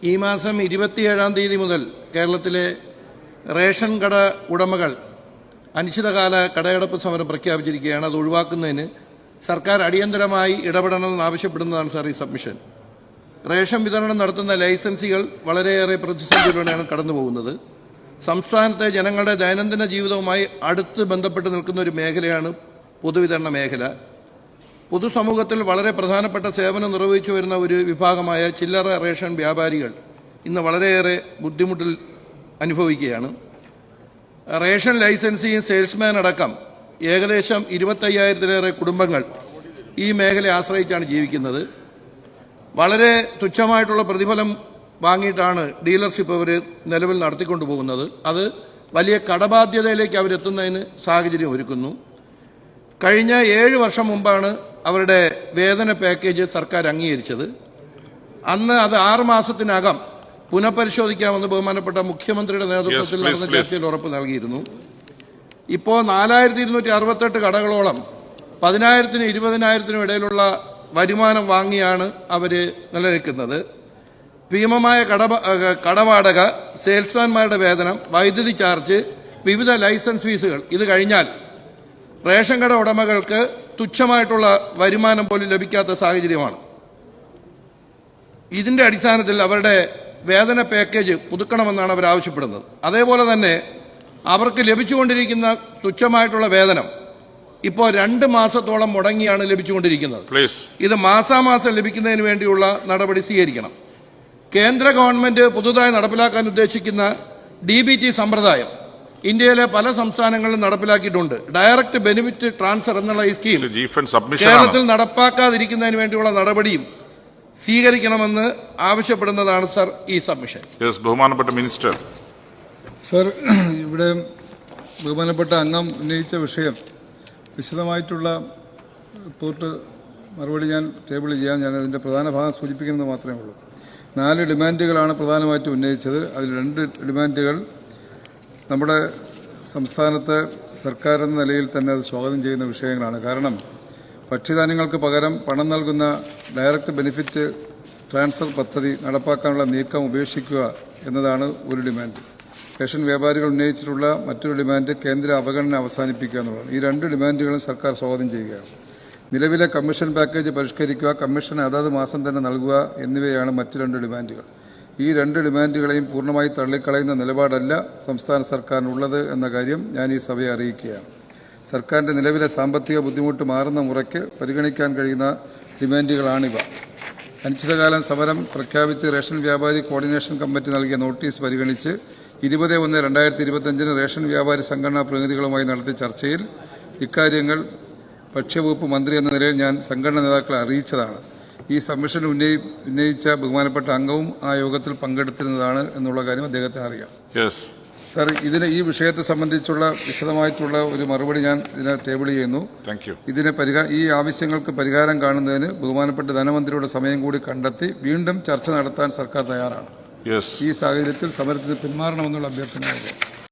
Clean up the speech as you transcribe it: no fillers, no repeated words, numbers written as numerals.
ഈ മാസം 27-ാം തീയതി മുതൽ കേരളത്തിലെ റേഷൻ കട ഉടമകൾ അനിശ്ചിതകാല കടയടപ്പ് സമരം പ്രഖ്യാപിച്ചിരിക്കുകയാണ്. അത് ഒഴിവാക്കുന്നതിന് സർക്കാർ അടിയന്തരമായി ഇടപെടണമെന്ന് ആവശ്യപ്പെടുന്നതാണ് സാർ ഈ സബ്മിഷൻ. റേഷൻ വിതരണം നടത്തുന്ന ലൈസൻസികൾ വളരെയേറെ പ്രതിസന്ധിയിലൂടെയാണ് കടന്നുപോകുന്നത്. സംസ്ഥാനത്തെ ജനങ്ങളുടെ ദൈനംദിന ജീവിതവുമായി അടുത്ത് ബന്ധപ്പെട്ട് നിൽക്കുന്ന ഒരു മേഖലയാണ് പൊതുവിതരണ മേഖല. പൊതുസമൂഹത്തിൽ വളരെ പ്രധാനപ്പെട്ട സേവനം നിർവഹിച്ചു വരുന്ന ഒരു വിഭാഗമായ ചില്ലറ റേഷൻ വ്യാപാരികൾ ഇന്ന് വളരെയേറെ ബുദ്ധിമുട്ടിൽ അനുഭവിക്കുകയാണ്. റേഷൻ ലൈസൻസിയും സെയിൽസ്മാൻ അടക്കം ഏകദേശം 25,000-ലേറെ കുടുംബങ്ങൾ ഈ മേഖലയെ ആശ്രയിച്ചാണ് ജീവിക്കുന്നത്. വളരെ തുച്ഛമായിട്ടുള്ള പ്രതിഫലം വാങ്ങിയിട്ടാണ് ഡീലർഷിപ്പ് അവർ നിലവിൽ നടത്തിക്കൊണ്ടു പോകുന്നത്. അത് വലിയ കടബാധ്യതയിലേക്ക് അവരെത്തുന്നതിന് സാഹചര്യം ഒരുക്കുന്നു. കഴിഞ്ഞ 7 വർഷം മുമ്പാണ് അവരുടെ വേതന പാക്കേജ് സർക്കാർ അംഗീകരിച്ചത്. അന്ന് അത് 6 മാസത്തിനകം പുനഃപരിശോധിക്കാമെന്ന് ബഹുമാനപ്പെട്ട മുഖ്യമന്ത്രിയുടെ നേതൃത്വത്തിൽ നടന്ന ചർച്ചയിൽ ഉറപ്പ് നൽകിയിരുന്നു. ഇപ്പോൾ 4268 കടകളോളം 10,000-നും 20,000-നും ഇടയിലുള്ള വരുമാനം വാങ്ങിയാണ് അവർ നിലനിൽക്കുന്നത്. ഭീമമായ കടവാടക, സെയിൽസ്മാൻമാരുടെ വേതനം, വൈദ്യുതി ചാർജ്, വിവിധ ലൈസൻസ് ഫീസുകൾ ഇത് കഴിഞ്ഞാൽ റേഷൻ കട ഉടമകൾക്ക് തുച്ഛമായിട്ടുള്ള വരുമാനം പോലും ലഭിക്കാത്ത സാഹചര്യമാണ്. ഇതിന്റെ അടിസ്ഥാനത്തിൽ അവരുടെ വേതന പാക്കേജ് പുതുക്കണമെന്നാണ് അവർ ആവശ്യപ്പെടുന്നത്. അതേപോലെ തന്നെ അവർക്ക് ലഭിച്ചുകൊണ്ടിരിക്കുന്ന തുച്ഛമായിട്ടുള്ള വേതനം ഇപ്പോൾ 2 മാസത്തോളം മുടങ്ങിയാണ് ലഭിച്ചുകൊണ്ടിരിക്കുന്നത്. ഇത് മാസാമാസം ലഭിക്കുന്നതിന് വേണ്ടിയുള്ള നടപടി സ്വീകരിക്കണം. കേന്ദ്ര ഗവൺമെന്റ് പുതുതായി നടപ്പിലാക്കാൻ ഉദ്ദേശിക്കുന്ന DBT സമ്പ്രദായം ഇന്ത്യയിലെ പല സംസ്ഥാനങ്ങളിലും നടപ്പിലാക്കിയിട്ടുണ്ട്. ഡയറക്റ്റ് ബെനിഫിറ്റ് ട്രാൻസ്ഫർ എന്നുള്ള ഈ സ്കീം കേരളത്തിൽ നടപ്പാക്കാതിരിക്കുന്നതിന് വേണ്ടിയുള്ള നടപടിയും സ്വീകരിക്കണമെന്ന് ആവശ്യപ്പെടുന്നതാണ് സർ ഈ സബ്മിഷൻ. ബഹുമാനപ്പെട്ട മിനിസ്റ്റർ. സർ, ഇവിടെ ബഹുമാനപ്പെട്ട അംഗം ഉന്നയിച്ച വിഷയം വിശദമായിട്ടുള്ള റിപ്പോർട്ട് മറുപടി ഞാൻ ടേബിൾ ചെയ്യാൻ ഞാൻ അതിൻ്റെ പ്രധാന ഭാഗം സൂചിപ്പിക്കുന്നത് മാത്രമേ ഉള്ളൂ. 4 ഡിമാൻഡുകളാണ് പ്രധാനമായിട്ടും ഉന്നയിച്ചത്. അതിൽ 2 ഡിമാൻഡുകൾ നമ്മുടെ സംസ്ഥാനത്തെ സർക്കാർ എന്ന നിലയിൽ തന്നെ അത് സ്വാഗതം ചെയ്യുന്ന വിഷയങ്ങളാണ്. കാരണം ഭക്ഷ്യധാന്യങ്ങൾക്ക് പകരം പണം നൽകുന്ന ഡയറക്റ്റ് ബെനിഫിറ്റ് ട്രാൻസ്ഫർ പദ്ധതി നടപ്പാക്കാനുള്ള നീക്കം ഉപേക്ഷിക്കുക എന്നതാണ് ഒരു ഡിമാൻഡ്. റേഷൻ വ്യാപാരികൾ ഉന്നയിച്ചിട്ടുള്ള മറ്റൊരു ഡിമാൻഡ് കേന്ദ്ര അവഗണന അവസാനിപ്പിക്കുക എന്നുള്ളതാണ്. ഈ 2 ഡിമാൻഡുകളും സർക്കാർ സ്വാഗതം ചെയ്യുകയാണ്. നിലവിലെ കമ്മീഷൻ പാക്കേജ് പരിഷ്കരിക്കുക, കമ്മീഷൻ അതത് മാസം തന്നെ നൽകുക എന്നിവയാണ് മറ്റ് 2 ഡിമാൻഡുകൾ. ഈ 2 ഡിമാൻഡുകളെയും പൂർണ്ണമായി തള്ളിക്കളയുന്ന നിലപാടല്ല സംസ്ഥാന സർക്കാരിനുള്ളത് എന്ന കാര്യം ഞാൻ ഈ സഭയെ അറിയിക്കുകയാണ്. സർക്കാരിന്റെ നിലവിലെ സാമ്പത്തിക ബുദ്ധിമുട്ട് മാറുന്ന മുറയ്ക്ക് പരിഗണിക്കാൻ കഴിയുന്ന ഡിമാൻഡുകളാണിവ. അനിശ്ചിതകാലം സമരം പ്രഖ്യാപിച്ച് റേഷൻ വ്യാപാരി കോർഡിനേഷൻ കമ്മിറ്റി നൽകിയ നോട്ടീസ് പരിഗണിച്ച് 20/1/2025 റേഷൻ വ്യാപാരി സംഘടനാ പ്രതിനിധികളുമായി നടത്തിയ ചർച്ചയിൽ ഇക്കാര്യങ്ങൾ ഭക്ഷ്യവകുപ്പ് മന്ത്രി എന്ന നിലയിൽ ഞാൻ സംഘടനാ നേതാക്കളെ അറിയിച്ചതാണ്. ഈ സബ്മിഷൻ ഉന്നയിച്ച ബഹുമാനപ്പെട്ട അംഗവും ആ യോഗത്തിൽ പങ്കെടുത്തിരുന്നതാണ് എന്നുള്ള കാര്യം അദ്ദേഹത്തിന് അറിയാം. സർ, ഈ വിഷയത്തെ സംബന്ധിച്ചുള്ള വിശദമായിട്ടുള്ള ഒരു മറുപടി ഞാൻ ഇതിനെ ടേബിൾ ചെയ്യുന്നു. ഈ ആവശ്യങ്ങൾക്ക് പരിഹാരം കാണുന്നതിന് ബഹുമാനപ്പെട്ട ധനമന്ത്രിയുടെ സമയം കൂടി കണ്ടെത്തി വീണ്ടും ചർച്ച നടത്താൻ സർക്കാർ തയ്യാറാണ്. ഈ സാഹചര്യത്തിൽ സമരത്തിന് പിന്മാറണമെന്നുള്ള അഭ്യർത്ഥന.